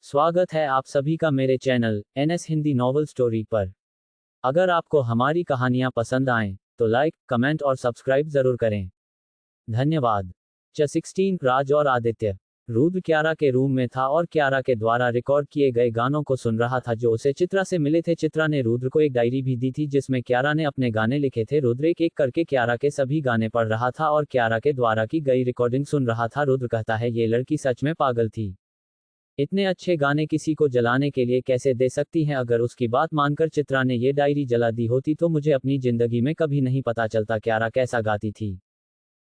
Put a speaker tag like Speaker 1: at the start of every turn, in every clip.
Speaker 1: स्वागत है आप सभी का मेरे channel NS Hindi novel story पर। अगर आपको हमारी कहानियां पसंद आएं तो लाइक, कमेंट और सब्सक्राइब जरूर करें। धन्यवाद। 16 राज और आदित्य। रुद्र क्यारा के रूम में था और क्यारा के द्वारा रिकॉर्ड किए गए गानों को सुन रहा था जो उसे चित्रा से मिले थे। चित्रा ने रुद्र को एक डायरी भी दी थी जिसमें क्यारा ने अपने गाने लिखे थे। रुद्र एक एक करके क्यारा के सभी गाने पढ़ रहा था और क्यारा के द्वारा की गई रिकॉर्डिंग सुन रहा था। रुद्र कहता है ये लड़की सच में पागल थी, इतने अच्छे गाने किसी को जलाने के लिए कैसे दे सकती हैं। अगर उसकी बात मानकर चित्रा ने ये डायरी जला दी होती तो मुझे अपनी जिंदगी में कभी नहीं पता चलता क्यारा कैसा गाती थी।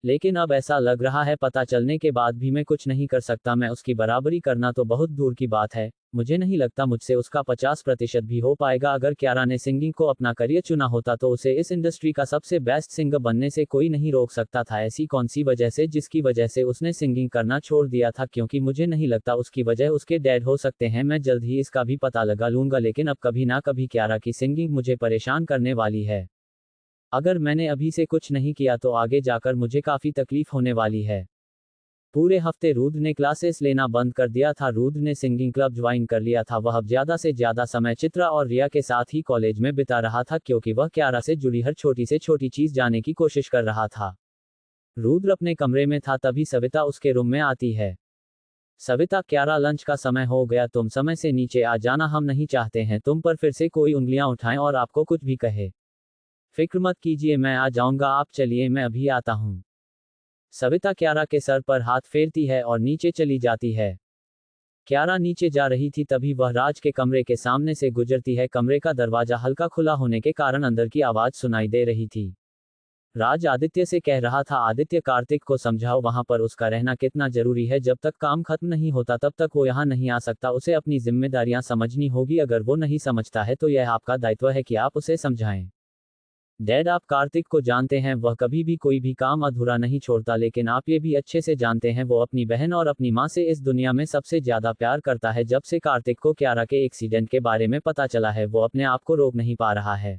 Speaker 1: लेकिन अब ऐसा लग रहा है पता चलने के बाद भी मैं कुछ नहीं कर सकता। मैं उसकी बराबरी करना तो बहुत दूर की बात है, मुझे नहीं लगता मुझसे उसका 50% भी हो पाएगा। अगर क्यारा ने सिंगिंग को अपना करियर चुना होता तो उसे इस इंडस्ट्री का सबसे बेस्ट सिंगर बनने से कोई नहीं रोक सकता था। ऐसी कौन सी वजह से जिसकी वजह से उसने सिंगिंग करना छोड़ दिया था? क्योंकि मुझे नहीं लगता उसकी वजह उसके डैड हो सकते हैं। मैं जल्द ही इसका भी पता लगा लूंगा, लेकिन अब कभी ना कभी क्यारा की सिंगिंग मुझे परेशान करने वाली है। अगर मैंने अभी से कुछ नहीं किया तो आगे जाकर मुझे काफी तकलीफ होने वाली है। पूरे हफ्ते रुद्र ने क्लासेस लेना बंद कर दिया था। रुद्र ने सिंगिंग क्लब ज्वाइन कर लिया था। वह अब ज्यादा से ज्यादा समय चित्रा और रिया के साथ ही कॉलेज में बिता रहा था क्योंकि वह क्यारा से जुड़ी हर छोटी से छोटी चीज जानने की कोशिश कर रहा था। रुद्र अपने कमरे में था तभी सविता उसके रूम में आती है। सविता, क्यारा लंच का समय हो गया, तुम समय से नीचे आ जाना। हम नहीं चाहते हैं तुम पर फिर से कोई उंगलियां उठाएं और आपको कुछ भी कहे। फिक्र मत कीजिए, मैं आ जाऊंगा, आप चलिए, मैं अभी आता हूं। सविता क्यारा के सर पर हाथ फेरती है और नीचे चली जाती है। क्यारा नीचे जा रही थी तभी वह राज के कमरे के सामने से गुजरती है। कमरे का दरवाजा हल्का खुला होने के कारण अंदर की आवाज सुनाई दे रही थी। राज आदित्य से कह रहा था, आदित्य कार्तिक को समझाओ वहां पर उसका रहना कितना जरूरी है। जब तक काम खत्म नहीं होता तब तक वो यहाँ नहीं आ सकता। उसे अपनी जिम्मेदारियां समझनी होगी। अगर वो नहीं समझता है तो यह आपका दायित्व है कि आप उसे समझाएं। डैड, आप कार्तिक को जानते हैं, वह कभी भी कोई भी काम अधूरा नहीं छोड़ता। लेकिन आप ये भी अच्छे से जानते हैं वो अपनी बहन और अपनी माँ से इस दुनिया में सबसे ज्यादा प्यार करता है। जब से कार्तिक को क्यारा के एक्सीडेंट के बारे में पता चला है वो अपने आप को रोक नहीं पा रहा है।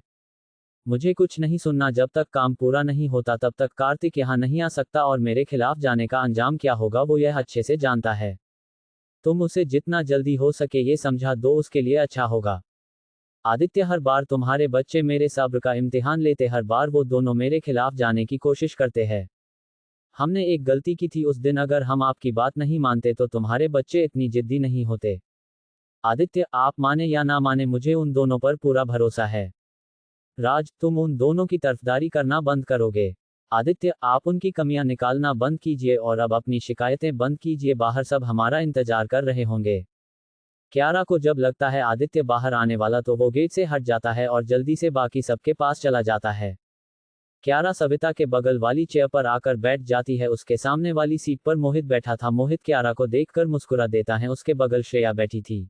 Speaker 1: मुझे कुछ नहीं सुनना, जब तक काम पूरा नहीं होता तब तक कार्तिक यहाँ नहीं आ सकता और मेरे खिलाफ जाने का अंजाम क्या होगा वो यह अच्छे से जानता है। तुम उसे जितना जल्दी हो सके ये समझा दो, उसके लिए अच्छा होगा। आदित्य, हर बार तुम्हारे बच्चे मेरे सब्र का इम्तिहान लेते, हर बार वो दोनों मेरे खिलाफ जाने की कोशिश करते हैं। हमने एक गलती की थी उस दिन, अगर हम आपकी बात नहीं मानते तो तुम्हारे बच्चे इतनी जिद्दी नहीं होते। आदित्य, आप माने या ना माने मुझे उन दोनों पर पूरा भरोसा है। राज, तुम उन दोनों की तरफदारी करना बंद करोगे? आदित्य, आप उनकी कमियां निकालना बंद कीजिए और अब अपनी शिकायतें बंद कीजिए। बाहर सब हमारा इंतजार कर रहे होंगे। क्यारा को जब लगता है आदित्य बाहर आने वाला तो वो गेट से हट जाता है और जल्दी से बाकी सबके पास चला जाता है। क्यारा सविता के बगल वाली चेयर पर आकर बैठ जाती है। उसके सामने वाली सीट पर मोहित बैठा था। मोहित क्यारा को देखकर मुस्कुरा देता है। उसके बगल श्रेया बैठी थी।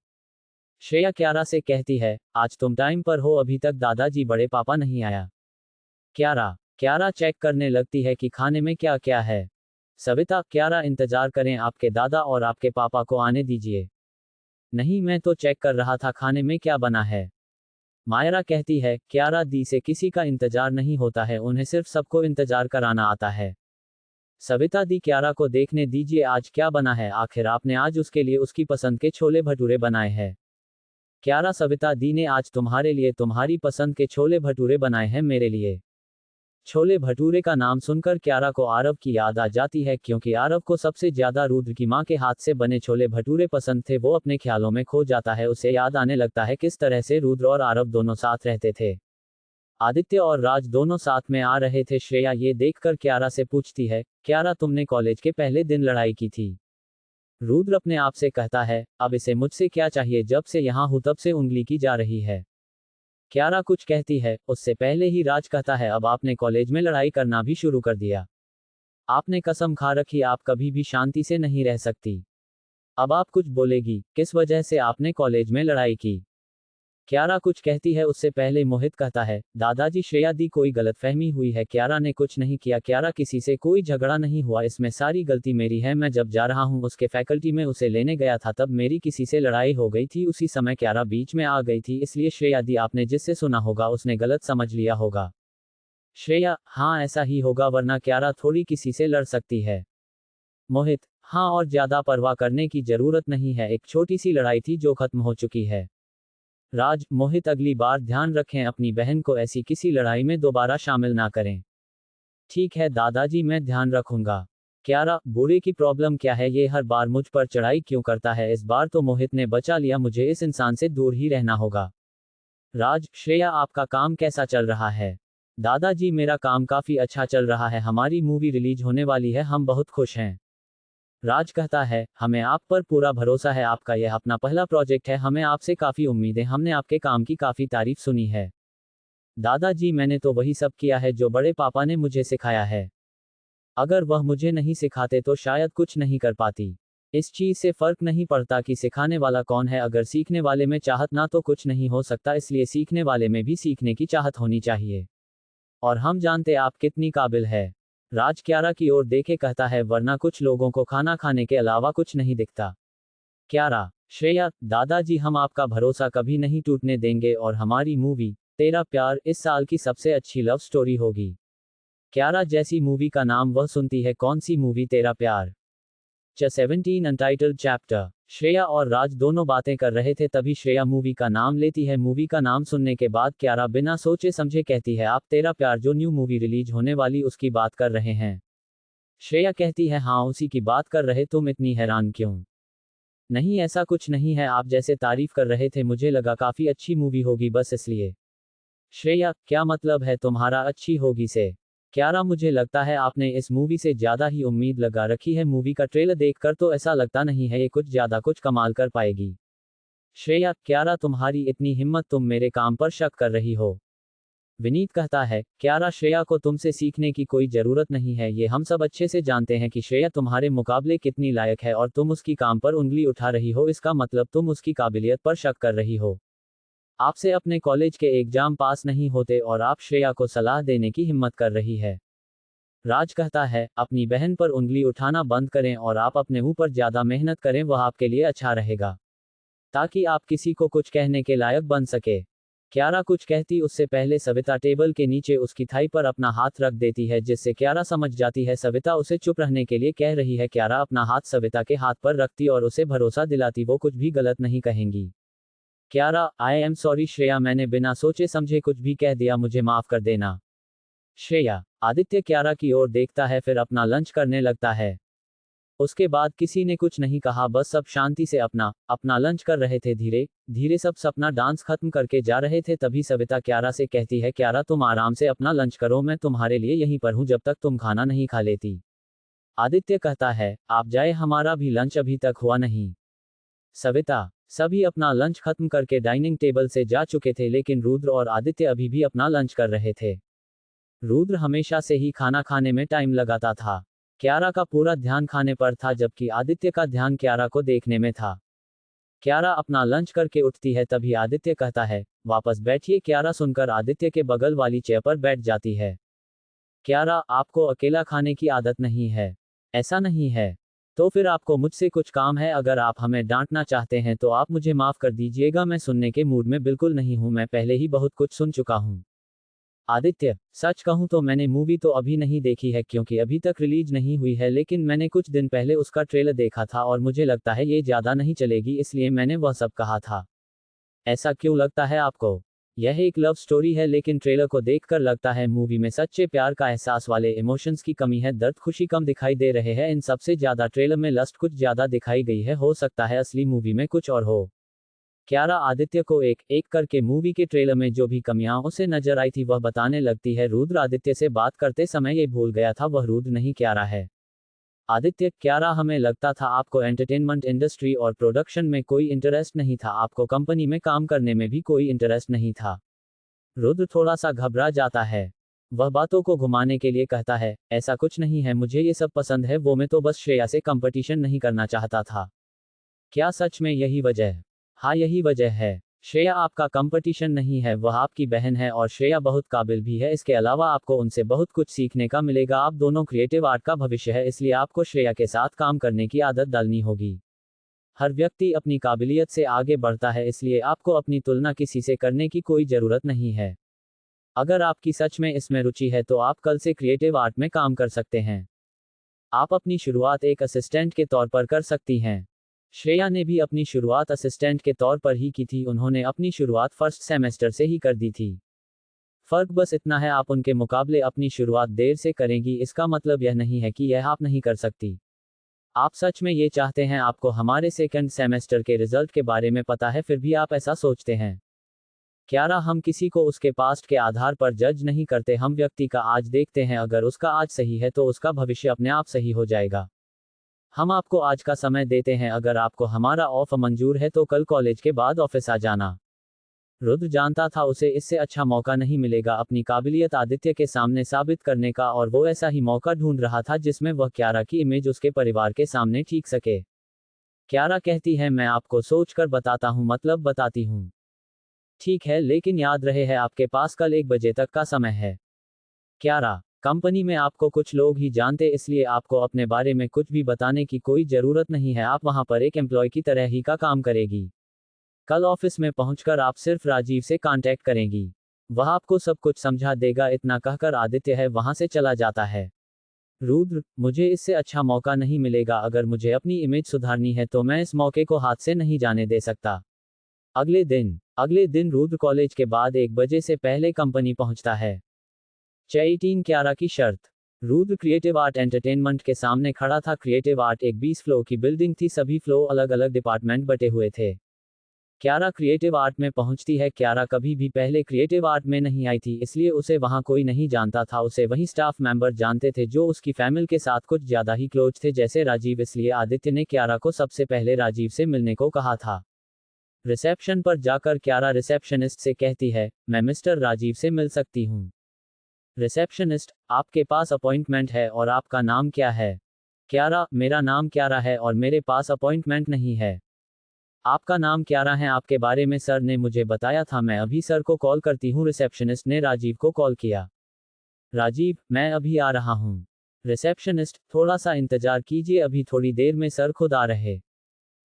Speaker 1: श्रेया क्यारा से कहती है, आज तुम टाइम पर हो, अभी तक दादाजी बड़े पापा नहीं आया। क्यारा चेक करने लगती है कि खाने में क्या क्या है। सविता, क्यारा इंतजार करें, आपके दादा और आपके पापा को आने दीजिए। नहीं, मैं तो चेक कर रहा था खाने में क्या बना है। मायरा कहती है, क्यारा दी से किसी का इंतजार नहीं होता है, उन्हें सिर्फ सबको इंतजार कराना आता है। सविता दी, क्यारा को देखने दीजिए आज क्या बना है, आखिर आपने आज उसके लिए उसकी पसंद के छोले भटूरे बनाए हैं। क्यारा, सविता दी ने आज तुम्हारे लिए तुम्हारी पसंद के छोले भटूरे बनाए हैं मेरे लिए। छोले भटूरे का नाम सुनकर क्यारा को आरव की याद आ जाती है क्योंकि आरव को सबसे ज्यादा रुद्र की मां के हाथ से बने छोले भटूरे पसंद थे। वो अपने ख्यालों में खो जाता है। उसे याद आने लगता है किस तरह से रुद्र और आरव दोनों साथ रहते थे। आदित्य और राज दोनों साथ में आ रहे थे। श्रेया ये देखकर क्यारा से पूछती है, क्यारा तुमने कॉलेज के पहले दिन लड़ाई की थी। रुद्र अपने आप से कहता है, अब इसे मुझसे क्या चाहिए, जब से यहां हूं तब से उंगली की जा रही है। क्यारा कुछ कहती है, उससे पहले ही राज कहता है, अब आपने कॉलेज में लड़ाई करना भी शुरू कर दिया। आपने कसम खा रखी आप कभी भी शांति से नहीं रह सकती। अब आप कुछ बोलेगी, किस वजह से आपने कॉलेज में लड़ाई की? क्यारा कुछ कहती है उससे पहले मोहित कहता है, दादाजी श्रेया दी कोई गलतफहमी हुई है, क्यारा ने कुछ नहीं किया, क्यारा किसी से कोई झगड़ा नहीं हुआ, इसमें सारी गलती मेरी है। मैं जब जा रहा हूँ उसके फैकल्टी में उसे लेने गया था तब मेरी किसी से लड़ाई हो गई थी, उसी समय क्यारा बीच में आ गई थी, इसलिए श्रेया दी आपने जिससे सुना होगा उसने गलत समझ लिया होगा। श्रेया, हाँ ऐसा ही होगा, वरना क्यारा थोड़ी किसी से लड़ सकती है। मोहित, हाँ, और ज्यादा परवाह करने की जरूरत नहीं है, एक छोटी सी लड़ाई थी जो खत्म हो चुकी है। राज, मोहित अगली बार ध्यान रखें अपनी बहन को ऐसी किसी लड़ाई में दोबारा शामिल ना करें। ठीक है दादाजी, मैं ध्यान रखूंगा। क्यारा, बूढ़े की प्रॉब्लम क्या है, ये हर बार मुझ पर चढ़ाई क्यों करता है, इस बार तो मोहित ने बचा लिया, मुझे इस इंसान से दूर ही रहना होगा। राज, श्रेया आपका काम कैसा चल रहा है? दादाजी, मेरा काम काफी अच्छा चल रहा है, हमारी मूवी रिलीज होने वाली है, हम बहुत खुश हैं। राज कहता है, हमें आप पर पूरा भरोसा है, आपका यह अपना पहला प्रोजेक्ट है, हमें आपसे काफी उम्मीदें, हमने आपके काम की काफी तारीफ सुनी है। दादाजी, मैंने तो वही सब किया है जो बड़े पापा ने मुझे सिखाया है। अगर वह मुझे नहीं सिखाते तो शायद कुछ नहीं कर पाती। इस चीज से फर्क नहीं पड़ता कि सिखाने वाला कौन है, अगर सीखने वाले में चाहत ना तो कुछ नहीं हो सकता, इसलिए सीखने वाले में भी सीखने की चाहत होनी चाहिए। और हम जानते आप कितनी काबिल है। राज क्यारा की ओर देखे कहता है, वरना कुछ लोगों को खाना खाने के अलावा कुछ नहीं दिखता। क्यारा, श्रेया, दादाजी हम आपका भरोसा कभी नहीं टूटने देंगे और हमारी मूवी तेरा प्यार इस साल की सबसे अच्छी लव स्टोरी होगी। क्यारा, जैसी मूवी का नाम वह सुनती है, कौन सी मूवी तेरा प्यार? 17 अनटाइटल्ड चैप्टर। श्रेया और राज दोनों बातें कर रहे थे, तभी श्रेया मूवी का नाम लेती है। मूवी का नाम सुनने के बाद क्यारा बिना सोचे समझे कहती है, आप तेरा प्यार जो न्यू मूवी रिलीज होने वाली उसकी बात कर रहे हैं? श्रेया कहती है, हाँ उसी की बात कर रहे, तुम इतनी हैरान क्यों? नहीं ऐसा कुछ नहीं है, आप जैसे तारीफ कर रहे थे मुझे लगा काफी अच्छी मूवी होगी, बस इसलिए। श्रेया, क्या मतलब है तुम्हारा अच्छी होगी से? क्यारा, मुझे लगता है आपने इस मूवी से ज्यादा ही उम्मीद लगा रखी है, मूवी का ट्रेलर देखकर तो ऐसा लगता नहीं है ये कुछ ज्यादा कुछ कमाल कर पाएगी। श्रेया, क्यारा तुम्हारी इतनी हिम्मत, तुम मेरे काम पर शक कर रही हो? विनीत कहता है, क्यारा श्रेया को तुमसे सीखने की कोई जरूरत नहीं है, ये हम सब अच्छे से जानते हैं कि श्रेया तुम्हारे मुकाबले कितनी लायक है और तुम उसकी काम पर उंगली उठा रही हो, इसका मतलब तुम उसकी काबिलियत पर शक कर रही हो। आपसे अपने कॉलेज के एग्जाम पास नहीं होते और आप श्रेया को सलाह देने की हिम्मत कर रही है। राज कहता है, अपनी बहन पर उंगली उठाना बंद करें और आप अपने ऊपर ज्यादा मेहनत करें, वह आपके लिए अच्छा रहेगा, ताकि आप किसी को कुछ कहने के लायक बन सके। क्यारा कुछ कहती उससे पहले सविता टेबल के नीचे उसकी थाई पर अपना हाथ रख देती है, जिससे क्यारा समझ जाती है सविता उसे चुप रहने के लिए कह रही है। क्यारा अपना हाथ सविता के हाथ पर रखती और उसे भरोसा दिलाती वो कुछ भी गलत नहीं कहेंगी। क्यारा, आई एम सॉरी श्रेया, मैंने बिना सोचे समझे कुछ भी कह दिया, मुझे माफ कर देना। श्रेया, आदित्य क्यारा की ओर देखता है, फिर अपना लंच करने लगता है। उसके बाद किसी ने कुछ नहीं कहा, बस सब शांति से अपना अपना लंच कर रहे थे। धीरे धीरे सब अपना डांस खत्म करके जा रहे थे, तभी सविता क्यारा से कहती है, क्यारा तुम आराम से अपना लंच करो, मैं तुम्हारे लिए यहीं पर हूं जब तक तुम खाना नहीं खा लेती। आदित्य कहता है, आप जाए, हमारा भी लंच अभी तक हुआ नहीं। सविता, सभी अपना लंच खत्म करके डाइनिंग टेबल से जा चुके थे, लेकिन रुद्र और आदित्य अभी भी अपना लंच कर रहे थे। रुद्र हमेशा से ही खाना खाने में टाइम लगाता था। क्यारा का पूरा ध्यान खाने पर था, जबकि आदित्य का ध्यान क्यारा को देखने में था। क्यारा अपना लंच करके उठती है, तभी आदित्य कहता है, वापस बैठिए। क्यारा सुनकर आदित्य के बगल वाली चेयर पर बैठ जाती है। क्यारा, आपको अकेला खाने की आदत नहीं है? ऐसा नहीं है। तो फिर आपको मुझसे कुछ काम है? अगर आप हमें डांटना चाहते हैं तो आप मुझे माफ कर दीजिएगा, मैं सुनने के मूड में बिल्कुल नहीं हूं, मैं पहले ही बहुत कुछ सुन चुका हूं। आदित्य, सच कहूं तो मैंने मूवी तो अभी नहीं देखी है क्योंकि अभी तक रिलीज नहीं हुई है, लेकिन मैंने कुछ दिन पहले उसका ट्रेलर देखा था और मुझे लगता है ये ज्यादा नहीं चलेगी, इसलिए मैंने वह सब कहा था। ऐसा क्यों लगता है आपको? यह एक लव स्टोरी है, लेकिन ट्रेलर को देखकर लगता है मूवी में सच्चे प्यार का एहसास वाले इमोशंस की कमी है, दर्द खुशी कम दिखाई दे रहे हैं, इन सबसे ज्यादा ट्रेलर में लस्ट कुछ ज्यादा दिखाई गई है, हो सकता है असली मूवी में कुछ और हो। क्यारा आदित्य को एक एक करके मूवी के ट्रेलर में जो भी कमियां उसे नजर आई थी वह बताने लगती है। रुद्र आदित्य से बात करते समय ये भूल गया था वह रुद्र नहीं क्यारा है। आदित्य, क्यारा, हमें लगता था आपको एंटरटेनमेंट इंडस्ट्री और प्रोडक्शन में कोई इंटरेस्ट नहीं था, आपको कंपनी में काम करने में भी कोई इंटरेस्ट नहीं था। रुद्र थोड़ा सा घबरा जाता है। वह बातों को घुमाने के लिए कहता है, ऐसा कुछ नहीं है, मुझे ये सब पसंद है, वो मैं तो बस श्रेया से कंपटीशन नहीं करना चाहता था। क्या सच में यही वजह है? हाँ यही वजह है। श्रेया आपका कंपटीशन नहीं है, वह आपकी बहन है और श्रेया बहुत काबिल भी है, इसके अलावा आपको उनसे बहुत कुछ सीखने का मिलेगा, आप दोनों क्रिएटिव आर्ट का भविष्य है, इसलिए आपको श्रेया के साथ काम करने की आदत डालनी होगी। हर व्यक्ति अपनी काबिलियत से आगे बढ़ता है, इसलिए आपको अपनी तुलना किसी से करने की कोई जरूरत नहीं है। अगर आपकी सच में इसमें रुचि है तो आप कल से क्रिएटिव आर्ट में काम कर सकते हैं। आप अपनी शुरुआत एक असिस्टेंट के तौर पर कर सकती हैं। श्रेया ने भी अपनी शुरुआत असिस्टेंट के तौर पर ही की थी, उन्होंने अपनी शुरुआत फर्स्ट सेमेस्टर से ही कर दी थी। फर्क बस इतना है, आप उनके मुकाबले अपनी शुरुआत देर से करेंगी, इसका मतलब यह नहीं है कि यह आप नहीं कर सकती। आप सच में ये चाहते हैं, आपको हमारे सेकंड सेमेस्टर के रिजल्ट के बारे में पता है, फिर भी आप ऐसा सोचते हैं। क्यारा, हम किसी को उसके पास्ट के आधार पर जज नहीं करते, हम व्यक्ति का आज देखते हैं, अगर उसका आज सही है तो उसका भविष्य अपने आप सही हो जाएगा। हम आपको आज का समय देते हैं, अगर आपको हमारा ऑफर मंजूर है तो कल कॉलेज के बाद ऑफिस आ जाना। रुद्र जानता था उसे इससे अच्छा मौका नहीं मिलेगा अपनी काबिलियत आदित्य के सामने साबित करने का, और वो ऐसा ही मौका ढूंढ रहा था जिसमें वह क्यारा की इमेज उसके परिवार के सामने ठीक सके। क्यारा कहती है, मैं आपको सोचकर बताता हूँ, मतलब बताती हूँ। ठीक है, लेकिन याद रहे है आपके पास कल 1 बजे तक का समय है। क्यारा, कंपनी में आपको कुछ लोग ही जानते, इसलिए आपको अपने बारे में कुछ भी बताने की कोई जरूरत नहीं है, आप वहां पर एक एम्प्लॉय की तरह ही का काम करेगी। कल ऑफिस में पहुंचकर आप सिर्फ राजीव से कांटेक्ट करेंगी, वह आपको सब कुछ समझा देगा। इतना कहकर आदित्य है वहां से चला जाता है। रुद्र, मुझे इससे अच्छा मौका नहीं मिलेगा, अगर मुझे अपनी इमेज सुधारनी है तो मैं इस मौके को हाथ से नहीं जाने दे सकता। अगले दिन रुद्र कॉलेज के बाद 1 बजे से पहले कंपनी पहुंचता है। चैटीन क्यारा की शर्त। रुद्र क्रिएटिव आर्ट एंटरटेनमेंट के सामने खड़ा था। क्रिएटिव आर्ट एक 20 फ्लोर की बिल्डिंग थी, सभी फ्लोर अलग अलग डिपार्टमेंट बटे हुए थे। क्यारा क्रिएटिव आर्ट में पहुंचती है। क्यारा कभी भी पहले क्रिएटिव आर्ट में नहीं आई थी, इसलिए उसे वहां कोई नहीं जानता था, उसे वही स्टाफ मेंबर जानते थे जो उसकी फैमिली के साथ कुछ ज्यादा ही क्लोज थे, जैसे राजीव। इसलिए आदित्य ने क्यारा को सबसे पहले राजीव से मिलने को कहा था। रिसेप्शन पर जाकर क्यारा रिसेप्शनिस्ट से कहती है, मैं मिस्टर राजीव से मिल सकती हूँ। रिसेप्शनिस्ट, आपके पास अपॉइंटमेंट है और आपका नाम क्या है? क्यारा, मेरा नाम क्यारा है और मेरे पास अपॉइंटमेंट नहीं है। आपका नाम क्यारा है, आपके बारे में सर ने मुझे बताया था, मैं अभी सर को कॉल करती हूँ। रिसेप्शनिस्ट ने राजीव को कॉल किया। राजीव, मैं अभी आ रहा हूँ। रिसेप्शनिस्ट, थोड़ा सा इंतजार कीजिए, अभी थोड़ी देर में सर खुद आ रहे।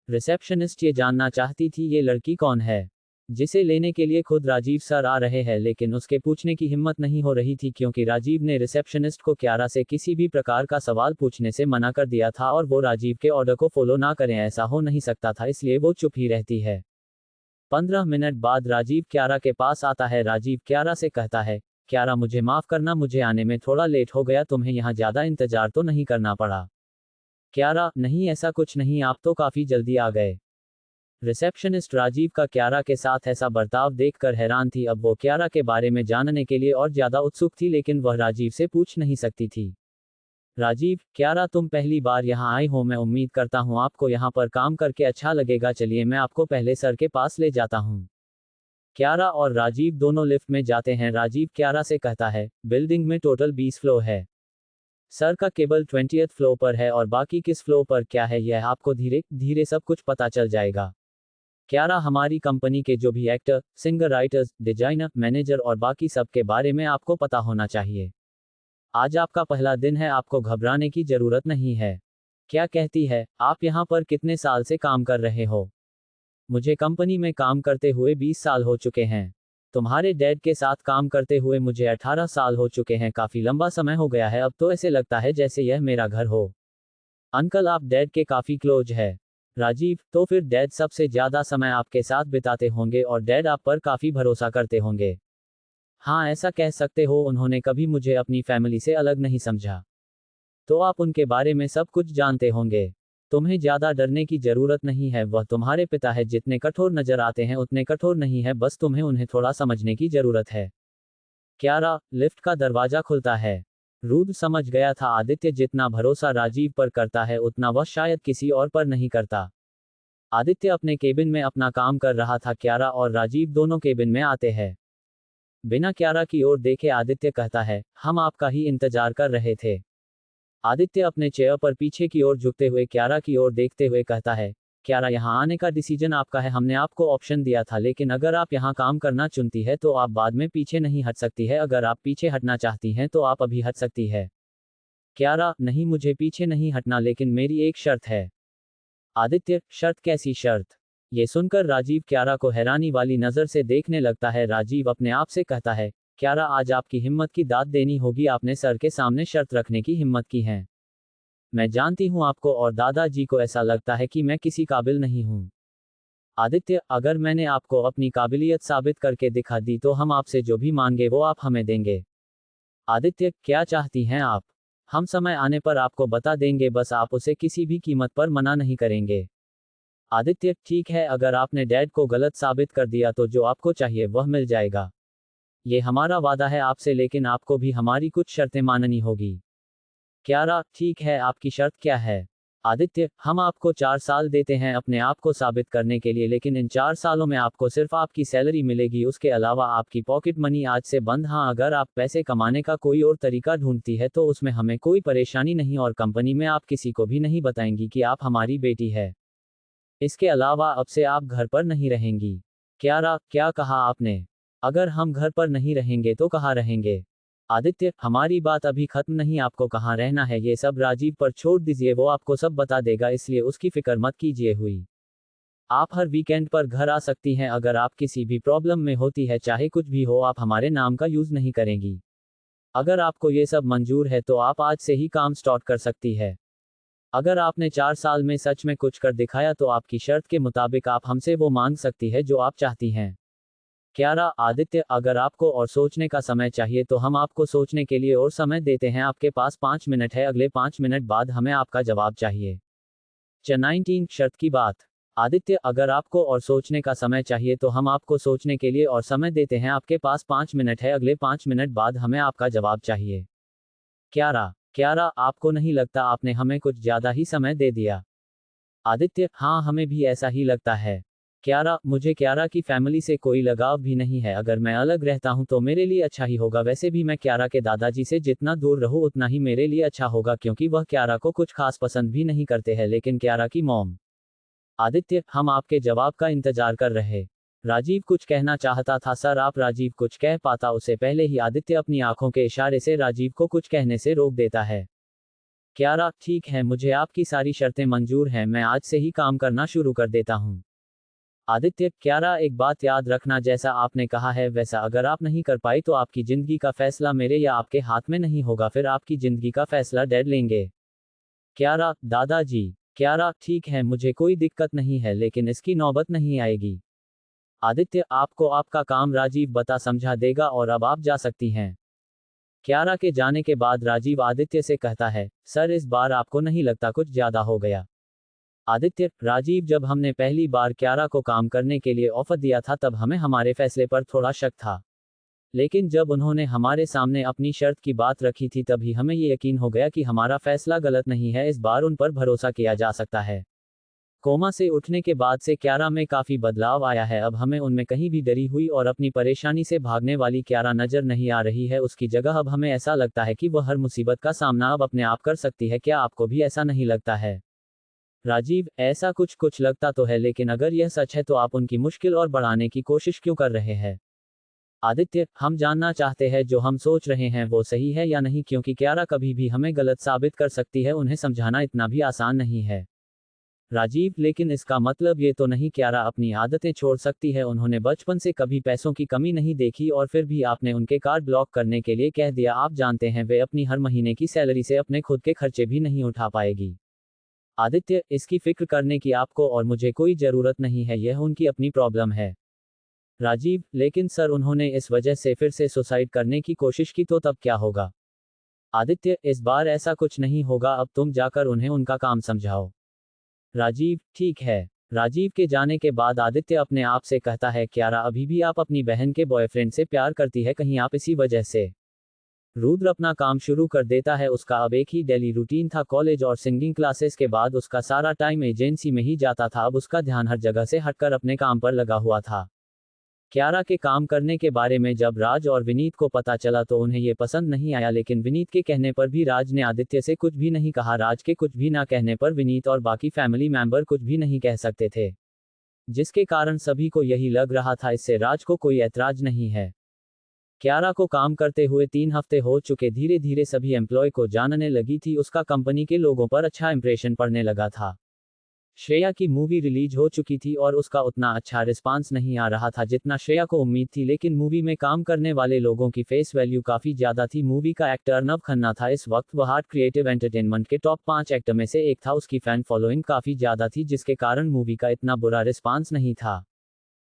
Speaker 1: रिसेप्शनिस्ट ये जानना चाहती थी ये लड़की कौन है जिसे लेने के लिए खुद राजीव सर आ रहे हैं, लेकिन उसके पूछने की हिम्मत नहीं हो रही थी क्योंकि राजीव ने रिसेप्शनिस्ट को क्यारा से किसी भी प्रकार का सवाल पूछने से मना कर दिया था और वो राजीव के ऑर्डर को फॉलो ना करें, ऐसा हो नहीं सकता था, इसलिए वो चुप ही रहती है। 15 मिनट बाद राजीव क्यारा के पास आता है। राजीव क्यारा से कहता है, क्यारा मुझे माफ करना, मुझे आने में थोड़ा लेट हो गया, तुम्हें यहाँ ज्यादा इंतजार तो नहीं करना पड़ा? क्यारा, नहीं ऐसा कुछ नहीं, आप तो काफी जल्दी आ गए। रिसेप्शनिस्ट राजीव का क्यारा के साथ ऐसा बर्ताव देखकर हैरान थी। अब वो क्यारा के बारे में जानने के लिए और ज्यादा उत्सुक थी, लेकिन वह राजीव से पूछ नहीं सकती थी। राजीव, क्यारा तुम पहली बार यहाँ आई हो, मैं उम्मीद करता हूँ आपको यहाँ पर काम करके अच्छा लगेगा, चलिए मैं आपको पहले सर के पास ले जाता हूँ। क्यारा और राजीव दोनों लिफ्ट में जाते हैं। राजीव क्यारा से कहता है, बिल्डिंग में टोटल 20 फ्लोर है, सर का केवल 20th फ्लोर पर है और बाकी किस फ्लोर पर क्या है यह आपको धीरे धीरे सब कुछ पता चल जाएगा। क्यारा, हमारी कंपनी के जो भी actor, singer, writers, designer, manager और बाकी सब के बारे में आपको पता होना चाहिए। आज आपका पहला दिन है, आपको घबराने की जरूरत नहीं है। क्या कहती है? आप यहाँ पर कितने साल से काम कर रहे हो? मुझे कंपनी में काम करते हुए 20 साल हो चुके हैं। तुम्हारे डैड के साथ काम करते हुए मुझे 18 साल हो चुके हैं, काफी लंबा समय हो गया है, अब तो ऐसे लगता है जैसे यह मेरा घर हो। अंकल, आप डैड के काफी क्लोज है। राजीव, तो फिर डैड सबसे ज्यादा समय आपके साथ बिताते होंगे और डैड आप पर काफी भरोसा करते होंगे। हाँ, ऐसा कह सकते हो, उन्होंने कभी मुझे अपनी फैमिली से अलग नहीं समझा। तो आप उनके बारे में सब कुछ जानते होंगे। तुम्हें ज्यादा डरने की जरूरत नहीं है, वह तुम्हारे पिता है, जितने कठोर नजर आते हैं उतने कठोर नहीं है, बस तुम्हें उन्हें थोड़ा समझने की जरूरत है। क्यारा, लिफ्ट का दरवाजा खुलता है। रुद्र समझ गया था आदित्य जितना भरोसा राजीव पर करता है उतना वह शायद किसी और पर नहीं करता। आदित्य अपने केबिन में अपना काम कर रहा था। क्यारा और राजीव दोनों केबिन में आते हैं। बिना क्यारा की ओर देखे आदित्य कहता है, हम आपका ही इंतजार कर रहे थे। आदित्य अपने चेयर पर पीछे की ओर झुकते हुए क्यारा की ओर देखते हुए कहता है, क्यारा, यहाँ आने का डिसीजन आपका है, हमने आपको ऑप्शन दिया था, लेकिन अगर आप यहाँ काम करना चुनती है तो आप बाद में पीछे नहीं हट सकती है, अगर आप पीछे हटना चाहती हैं तो आप अभी हट सकती है। क्यारा, नहीं मुझे पीछे नहीं हटना, लेकिन मेरी एक शर्त है। आदित्य, शर्त? कैसी शर्त? ये सुनकर राजीव क्यारा को हैरानी वाली नजर से देखने लगता है। राजीव अपने आप से कहता है, क्यारा, आज आपकी हिम्मत की दाद देनी होगी, आपने सर के सामने शर्त रखने की हिम्मत की है। मैं जानती हूँ आपको और दादाजी को ऐसा लगता है कि मैं किसी काबिल नहीं हूँ। आदित्य, अगर मैंने आपको अपनी काबिलियत साबित करके दिखा दी तो हम आपसे जो भी मांगे वो आप हमें देंगे। आदित्य, क्या चाहती हैं आप? हम समय आने पर आपको बता देंगे, बस आप उसे किसी भी कीमत पर मना नहीं करेंगे। आदित्य, ठीक है, अगर आपने डैड को गलत साबित कर दिया तो जो आपको चाहिए वह मिल जाएगा। ये हमारा वादा है आपसे, लेकिन आपको भी हमारी कुछ शर्तें माननी होगी। क्यारा, ठीक है, आपकी शर्त क्या है? आदित्य, हम आपको 4 साल देते हैं अपने आप को साबित करने के लिए, लेकिन इन 4 सालों में आपको सिर्फ आपकी सैलरी मिलेगी, उसके अलावा आपकी पॉकेट मनी आज से बंद। हाँ, अगर आप पैसे कमाने का कोई और तरीका ढूंढती है तो उसमें हमें कोई परेशानी नहीं, और कंपनी में आप किसी को भी नहीं बताएंगी कि आप हमारी बेटी है। इसके अलावा अब से आप घर पर नहीं रहेंगी। क्यारा, क्या कहा आपने? अगर हम घर पर नहीं रहेंगे तो कहाँ रहेंगे? आदित्य, हमारी बात अभी खत्म नहीं, आपको कहाँ रहना है ये सब राजीव पर छोड़ दीजिए, वो आपको सब बता देगा, इसलिए उसकी फिक्र मत कीजिए हुई। आप हर वीकेंड पर घर आ सकती हैं, अगर आप किसी भी प्रॉब्लम में होती है, चाहे कुछ भी हो, आप हमारे नाम का यूज नहीं करेंगी। अगर आपको ये सब मंजूर है तो आप आज से ही काम स्टार्ट कर सकती है। अगर आपने 4 साल में सच में कुछ कर दिखाया तो आपकी शर्त के मुताबिक आप हमसे वो मांग सकती है जो आप चाहती हैं। क्यारा, आदित्य, अगर आपको और सोचने का समय चाहिए तो हम आपको सोचने के लिए और समय देते हैं, आपके पास 5 मिनट है, अगले 5 मिनट बाद हमें आपका जवाब चाहिए। 19 शर्त की बात। आदित्य, अगर आपको और सोचने का समय चाहिए तो हम आपको सोचने के लिए और समय देते हैं, आपके पास 5 मिनट है, अगले 5 मिनट बाद हमें आपका जवाब चाहिए। क्यारा, क्यारा, आपको नहीं लगता आपने हमें कुछ ज्यादा ही समय दे दिया? आदित्य, हाँ, हमें भी ऐसा ही लगता है। क्यारा, मुझे क्यारा की फैमिली से कोई लगाव भी नहीं है, अगर मैं अलग रहता हूँ तो मेरे लिए अच्छा ही होगा, वैसे भी मैं क्यारा के दादाजी से जितना दूर रहूँ उतना ही मेरे लिए अच्छा होगा, क्योंकि वह क्यारा को कुछ खास पसंद भी नहीं करते हैं, लेकिन क्यारा की मॉम। आदित्य, हम आपके जवाब का इंतजार कर रहे। राजीव कुछ कहना चाहता था सर, आप राजीव कुछ कह पाता उससे पहले ही आदित्य अपनी आंखों के इशारे से राजीव को कुछ कहने से रोक देता है। क्यारा, ठीक है, मुझे आपकी सारी शर्तें मंजूर हैं, मैं आज से ही काम करना शुरू कर देता हूँ। आदित्य, क्यारा, एक बात याद रखना, जैसा आपने कहा है वैसा अगर आप नहीं कर पाई तो आपकी जिंदगी का फैसला मेरे या आपके हाथ में नहीं होगा, फिर आपकी जिंदगी का फैसला डैड लेंगे। क्यारा, दादाजी। क्यारा, ठीक है, मुझे कोई दिक्कत नहीं है, लेकिन इसकी नौबत नहीं आएगी। आदित्य, आपको आपका काम राजीव बता समझा देगा और अब आप जा सकती हैं। क्यारा के जाने के बाद राजीव आदित्य से कहता है, सर, इस बार आपको नहीं लगता कुछ ज्यादा हो गया? आदित्य, राजीव, जब हमने पहली बार क्यारा को काम करने के लिए ऑफर दिया था तब हमें हमारे फैसले पर थोड़ा शक था, लेकिन जब उन्होंने हमारे सामने अपनी शर्त की बात रखी थी तभी हमें ये यकीन हो गया कि हमारा फैसला गलत नहीं है, इस बार उन पर भरोसा किया जा सकता है। कोमा से उठने के बाद से क्यारा में काफी बदलाव आया है, अब हमें उनमें कहीं भी डरी हुई और अपनी परेशानी से भागने वाली क्यारा नजर नहीं आ रही है, उसकी जगह अब हमें ऐसा लगता है कि वह हर मुसीबत का सामना अब अपने आप कर सकती है। क्या आपको भी ऐसा नहीं लगता है? राजीव, ऐसा कुछ कुछ लगता तो है, लेकिन अगर यह सच है तो आप उनकी मुश्किल और बढ़ाने की कोशिश क्यों कर रहे हैं? आदित्य, हम जानना चाहते हैं जो हम सोच रहे हैं वो सही है या नहीं, क्योंकि क्यारा कभी भी हमें गलत साबित कर सकती है, उन्हें समझाना इतना भी आसान नहीं है। राजीव, लेकिन इसका मतलब ये तो नहीं क्यारा अपनी आदतें छोड़ सकती है, उन्होंने बचपन से कभी पैसों की कमी नहीं देखी और फिर भी आपने उनके कार्ड ब्लॉक करने के लिए कह दिया, आप जानते हैं वे अपनी हर महीने की सैलरी से अपने खुद के खर्चे भी नहीं उठा पाएगी। आदित्य, इसकी फिक्र करने की आपको और मुझे कोई जरूरत नहीं है, यह उनकी अपनी प्रॉब्लम है। राजीव, लेकिन सर, उन्होंने इस वजह से फिर से सुसाइड करने की कोशिश की तो तब क्या होगा? आदित्य, इस बार ऐसा कुछ नहीं होगा, अब तुम जाकर उन्हें उनका काम समझाओ। राजीव, ठीक है। राजीव के जाने के बाद आदित्य अपने आप से कहता है, क्यारा, अभी भी आप अपनी बहन के बॉयफ्रेंड से प्यार करती है, कहीं आप इसी वजह से? रुद्र अपना काम शुरू कर देता है, उसका अब एक ही डेली रूटीन था, कॉलेज और सिंगिंग क्लासेस के बाद उसका सारा टाइम एजेंसी में ही जाता था, अब उसका ध्यान हर जगह से हटकर अपने काम पर लगा हुआ था। क्यारा के काम करने के बारे में जब राज और विनीत को पता चला तो उन्हें ये पसंद नहीं आया, लेकिन विनीत के कहने पर भी राज ने आदित्य से कुछ भी नहीं कहा, राज के कुछ भी ना कहने पर विनीत और बाकी फैमिली मेंबर कुछ भी नहीं कह सकते थे, जिसके कारण सभी को यही लग रहा था इससे राज को कोई ऐतराज नहीं है। क्यारा को काम करते हुए 3 हफ्ते हो चुके, धीरे धीरे सभी एम्प्लॉय को जानने लगी थी, उसका कंपनी के लोगों पर अच्छा इंप्रेशन पड़ने लगा था। श्रेया की मूवी रिलीज हो चुकी थी और उसका उतना अच्छा रिस्पांस नहीं आ रहा था जितना श्रेया को उम्मीद थी, लेकिन मूवी में काम करने वाले लोगों की फेस वैल्यू काफी ज्यादा थी। मूवी का एक्टर अर्नब खन्ना था। इस वक्त वह हार्ट क्रिएटिव एंटरटेनमेंट के टॉप 5 एक्टर में से एक था। उसकी फैन फॉलोइंग काफी ज्यादा थी जिसके कारण मूवी का इतना बुरा रिस्पांस नहीं था।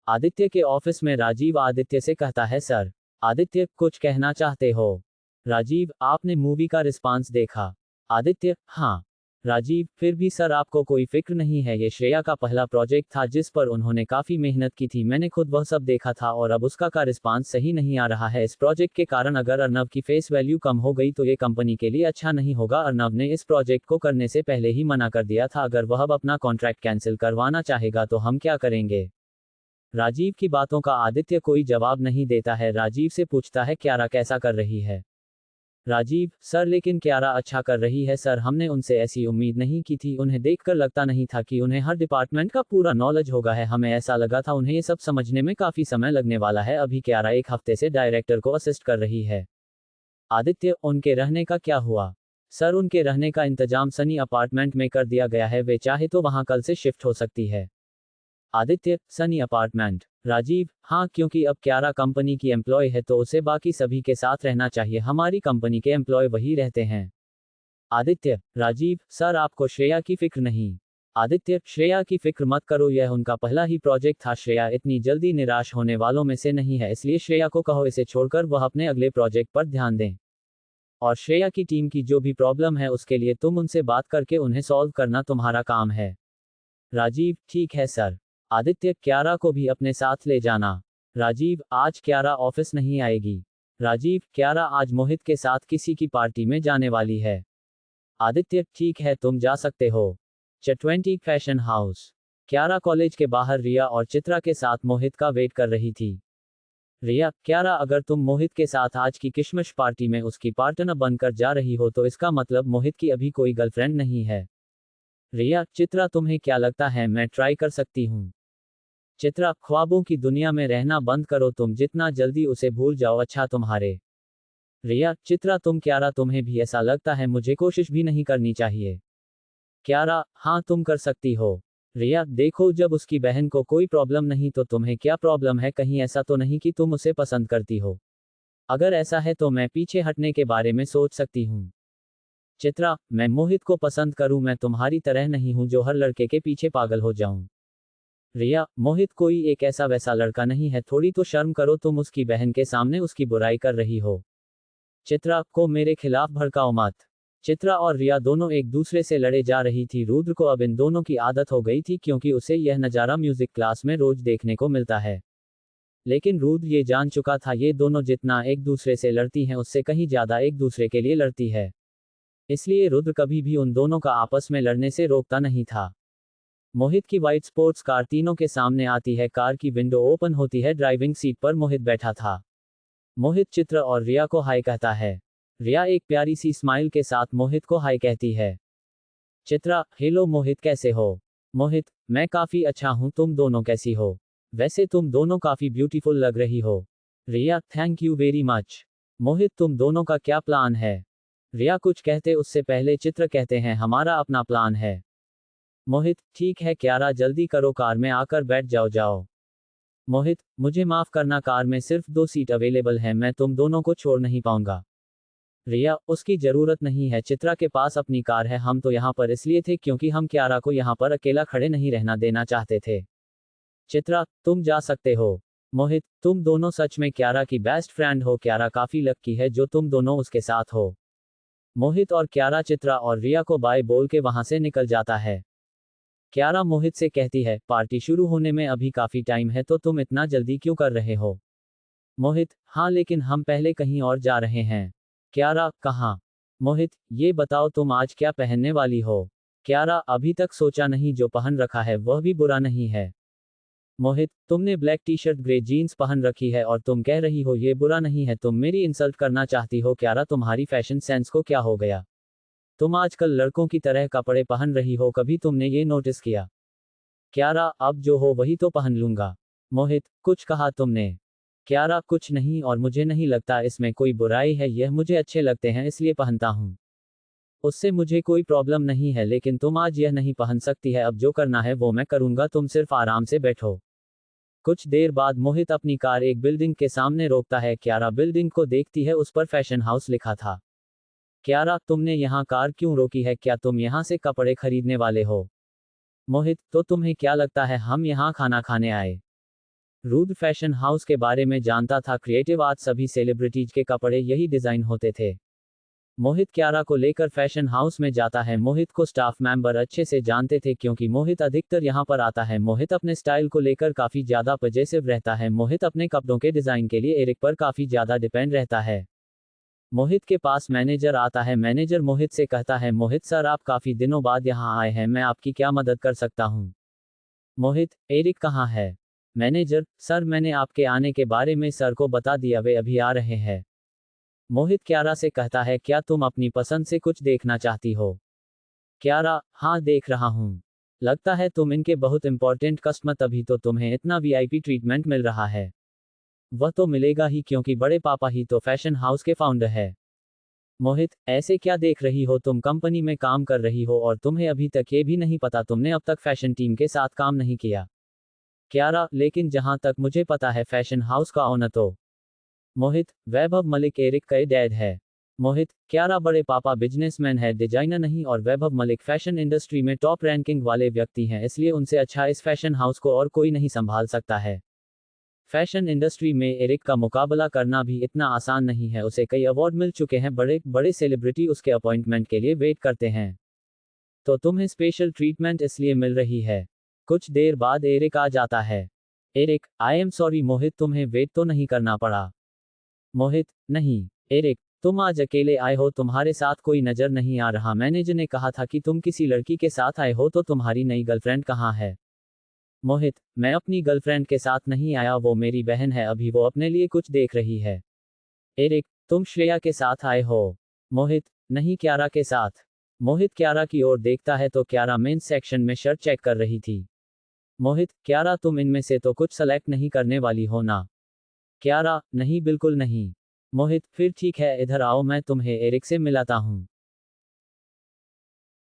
Speaker 1: आदित्य के ऑफिस में राजीव आदित्य से कहता है, सर। आदित्य, कुछ कहना चाहते हो? राजीव, आपने मूवी का रिस्पांस देखा? आदित्य, हाँ। राजीव, फिर भी सर आपको कोई फिक्र नहीं है? ये श्रेया का पहला प्रोजेक्ट था जिस पर उन्होंने काफी मेहनत की थी। मैंने खुद वह सब देखा था और अब उसका का रिस्पांस सही नहीं आ रहा है। इस प्रोजेक्ट के कारण अगर अर्नब की फेस वैल्यू कम हो गई तो ये कंपनी के लिए अच्छा नहीं होगा। अर्नब ने इस प्रोजेक्ट को करने से पहले ही मना कर दिया था। अगर वह अब अपना कॉन्ट्रैक्ट कैंसिल करवाना चाहेगा तो हम क्या करेंगे? राजीव की बातों का आदित्य कोई जवाब नहीं देता है। राजीव से पूछता है, क्यारा कैसा कर रही है? राजीव, सर लेकिन क्यारा अच्छा कर रही है सर। हमने उनसे ऐसी उम्मीद नहीं की थी। उन्हें देखकर लगता नहीं था कि उन्हें हर डिपार्टमेंट का पूरा नॉलेज होगा है। हमें ऐसा लगा था उन्हें ये सब समझने में काफी समय लगने वाला है। अभी क्यारा एक हफ्ते से डायरेक्टर को असिस्ट कर रही है। आदित्य, उनके रहने का क्या हुआ? सर उनके रहने का इंतजाम सनी अपार्टमेंट में कर दिया गया है। वे चाहे तो वहां कल से शिफ्ट हो सकती है। आदित्य, सनी अपार्टमेंट? राजीव, हाँ, क्योंकि अब क्यारा कंपनी की एम्प्लॉय है तो उसे बाकी सभी के साथ रहना चाहिए। हमारी कंपनी के एम्प्लॉय वही रहते हैं। आदित्य, राजीव, सर आपको श्रेया की फिक्र नहीं? आदित्य, श्रेया की फिक्र मत करो, यह उनका पहला ही प्रोजेक्ट था। श्रेया इतनी जल्दी निराश होने वालों में से नहीं है, इसलिए श्रेया को कहो इसे छोड़कर वह अपने अगले प्रोजेक्ट पर ध्यान दें। और श्रेया की टीम की जो भी प्रॉब्लम है उसके लिए तुम उनसे बात करके उन्हें सॉल्व करना तुम्हारा काम है। राजीव, ठीक है सर। आदित्य, क्यारा को भी अपने साथ ले जाना। राजीव, आज क्यारा ऑफिस नहीं आएगी। राजीव, क्यारा आज मोहित के साथ किसी की पार्टी में जाने वाली है। आदित्य, ठीक है, तुम जा सकते हो। च20 फैशन हाउस। क्यारा कॉलेज के बाहर रिया और चित्रा के साथ मोहित का वेट कर रही थी। रिया, क्यारा, अगर तुम मोहित के साथ आज की किशमिश पार्टी में उसकी पार्टनर बनकर जा रही हो तो इसका मतलब मोहित की अभी कोई गर्लफ्रेंड नहीं है। रिया, चित्रा, तुम्हें क्या लगता है मैं ट्राई कर सकती हूँ? चित्रा, ख्वाबों की दुनिया में रहना बंद करो, तुम जितना जल्दी उसे भूल जाओ अच्छा तुम्हारे। रिया, चित्रा, तुम क्यारा, तुम्हें भी ऐसा लगता है मुझे कोशिश भी नहीं करनी चाहिए? क्यारा, हाँ तुम कर सकती हो। रिया, देखो, जब उसकी बहन को कोई प्रॉब्लम नहीं तो तुम्हें क्या प्रॉब्लम है? कहीं ऐसा तो नहीं कि तुम उसे पसंद करती हो? अगर ऐसा है तो मैं पीछे हटने के बारे में सोच सकती हूँ। चित्रा, मैं मोहित को पसंद करूं? मैं तुम्हारी तरह नहीं हूं जो हर लड़के के पीछे पागल हो जाऊं। रिया, मोहित कोई एक ऐसा वैसा लड़का नहीं है, थोड़ी तो शर्म करो, तुम उसकी बहन के सामने उसकी बुराई कर रही हो। चित्रा को मेरे खिलाफ भड़काओ मत। चित्रा और रिया दोनों एक दूसरे से लड़े जा रही थी। रुद्र को अब इन दोनों की आदत हो गई थी क्योंकि उसे यह नज़ारा म्यूजिक क्लास में रोज देखने को मिलता है। लेकिन रुद्र ये जान चुका था ये दोनों जितना एक दूसरे से लड़ती हैं उससे कहीं ज्यादा एक दूसरे के लिए लड़ती है। इसलिए रुद्र कभी भी उन दोनों का आपस में लड़ने से रोकता नहीं था। मोहित की व्हाइट स्पोर्ट्स कार तीनों के सामने आती है। कार की विंडो ओपन होती है। ड्राइविंग सीट पर मोहित बैठा था। मोहित चित्र और रिया को हाय कहता है। रिया एक प्यारी सी स्माइल के साथ मोहित को हाय कहती है। चित्रा, हेलो मोहित, कैसे हो? मोहित, मैं काफी अच्छा हूं, तुम दोनों कैसी हो? वैसे तुम दोनों काफी ब्यूटीफुल लग रही हो। रिया, थैंक यू वेरी मच। मोहित, तुम दोनों का क्या प्लान है? रिया कुछ कहते उससे पहले चित्र कहते हैं, हमारा अपना प्लान है। मोहित, ठीक है क्यारा, जल्दी करो, कार में आकर बैठ जाओ जाओ। मोहित, मुझे माफ करना, कार में सिर्फ 2 सीट अवेलेबल हैं, मैं तुम दोनों को छोड़ नहीं पाऊंगा। रिया, उसकी जरूरत नहीं है, चित्रा के पास अपनी कार है, हम तो यहाँ पर इसलिए थे क्योंकि हम क्यारा को यहाँ पर अकेला खड़े नहीं रहना देना चाहते थे। चित्रा, तुम जा सकते हो। मोहित, तुम दोनों सच में क्यारा की बेस्ट फ्रेंड हो। क्यारा काफी लकी है जो तुम दोनों उसके साथ हो। मोहित और क्यारा चित्रा और रिया को बाय बोल के वहां से निकल जाता है। क्यारा मोहित से कहती है, पार्टी शुरू होने में अभी काफी टाइम है तो तुम इतना जल्दी क्यों कर रहे हो? मोहित, हाँ लेकिन हम पहले कहीं और जा रहे हैं। क्यारा, कहाँ? मोहित, ये बताओ तुम आज क्या पहनने वाली हो? क्यारा, अभी तक सोचा नहीं, जो पहन रखा है वह भी बुरा नहीं है। मोहित, तुमने black T shirt grey jeans पहन रखी है और तुम कह रही हो ये बुरा नहीं है, तुम मेरी इंसल्ट करना चाहती हो? क्यारा, तुम्हारी फैशन सेंस को क्या हो गया? तुम आजकल लड़कों की तरह कपड़े पहन रही हो, कभी तुमने ये नोटिस किया? क्यारा, अब जो हो वही तो पहन लूंगा। मोहित, कुछ कहा तुमने? क्यारा, कुछ नहीं, और मुझे नहीं लगता इसमें कोई बुराई है, यह मुझे अच्छे लगते हैं इसलिए पहनता हूँ। उससे मुझे कोई प्रॉब्लम नहीं है, लेकिन तुम आज यह नहीं पहन सकती है। अब जो करना है वो मैं करूंगा, तुम सिर्फ आराम से बैठो। कुछ देर बाद मोहित अपनी कार एक बिल्डिंग के सामने रोकता है। क्यारा बिल्डिंग को देखती है, उस पर फैशन हाउस लिखा था। क्यारा, तुमने यहाँ कार क्यों रोकी है? क्या तुम यहाँ से कपड़े खरीदने वाले हो? मोहित, तो तुम्हें क्या लगता है हम यहाँ खाना खाने आए? रूद फैशन हाउस के बारे में जानता था। क्रिएटिव आज सभी सेलिब्रिटीज के कपड़े यही डिजाइन होते थे। मोहित क्यारा को लेकर फैशन हाउस में जाता है। मोहित को स्टाफ मेंबर अच्छे से जानते थे, क्योंकि मोहित अधिकतर यहाँ पर आता है। मोहित अपने स्टाइल को लेकर काफी ज्यादा पजेसिव रहता है। मोहित अपने कपड़ों के डिजाइन के लिए एरिक पर काफी ज्यादा डिपेंड रहता है। मोहित के पास मैनेजर आता है। मैनेजर मोहित से कहता है, मोहित सर, आप काफी दिनों बाद यहाँ आए हैं, मैं आपकी क्या मदद कर सकता हूँ? मोहित, एरिक कहाँ है? मैनेजर, सर, मैंने आपके आने के बारे में सर को बता दिया, वे अभी आ रहे हैं। मोहित क्यारा से कहता है, क्या तुम अपनी पसंद से कुछ देखना चाहती हो? क्यारा, हाँ, देख रहा हूँ। लगता है तुम इनके बहुत इंपॉर्टेंट कस्टमर, तभी तो तुम्हें इतना वीआईपी ट्रीटमेंट मिल रहा है। वह तो मिलेगा ही, क्योंकि बड़े पापा ही तो फैशन हाउस के फाउंडर है। मोहित, ऐसे क्या देख रही हो? तुम कंपनी में काम कर रही हो और तुम्हें अभी तक ये भी नहीं पता तुमने अब तक फैशन टीम के साथ काम नहीं किया। क्यारा, लेकिन जहां तक मुझे पता है फैशन हाउस का ओनर तो। मोहित, वैभव मलिक एरिक का डैड है। मोहित, क्यारा, बड़े पापा बिजनेसमैन है, डिजाइनर नहीं, और वैभव मलिक फैशन इंडस्ट्री में टॉप रैंकिंग वाले व्यक्ति हैं, इसलिए उनसे अच्छा इस फैशन हाउस को और कोई नहीं संभाल सकता है। फैशन इंडस्ट्री में एरिक का मुकाबला करना भी इतना आसान नहीं है। उसे कई अवार्ड मिल चुके हैं, बड़े बड़े सेलिब्रिटी उसके अपॉइंटमेंट के लिए वेट करते हैं। तो तुम्हें स्पेशल ट्रीटमेंट इसलिए मिल रही है। कुछ देर बाद एरिक आ जाता है। एरिक, आई एम सॉरी मोहित, तुम्हें वेट तो नहीं करना पड़ा? मोहित, नहीं। एरिक, तुम आज अकेले आए हो, तुम्हारे साथ कोई नजर नहीं आ रहा। मैनेजर ने कहा था कि तुम किसी लड़की के साथ आए हो, तो तुम्हारी नई गर्लफ्रेंड कहाँ है? मोहित, मैं अपनी गर्लफ्रेंड के साथ नहीं आया, वो मेरी बहन है, अभी वो अपने लिए कुछ देख रही है। एरिक, तुम श्रेया के साथ आए हो? मोहित, नहीं, क्यारा के साथ। मोहित क्यारा की ओर देखता है तो क्यारा मेंस सेक्शन में शर्ट चेक कर रही थी। मोहित, क्यारा, तुम इनमें से तो कुछ सेलेक्ट नहीं करने वाली हो ना? क्यारा, नहीं, बिल्कुल नहीं। मोहित, फिर ठीक है, इधर आओ, मैं तुम्हें एरिक से मिलाता हूँ।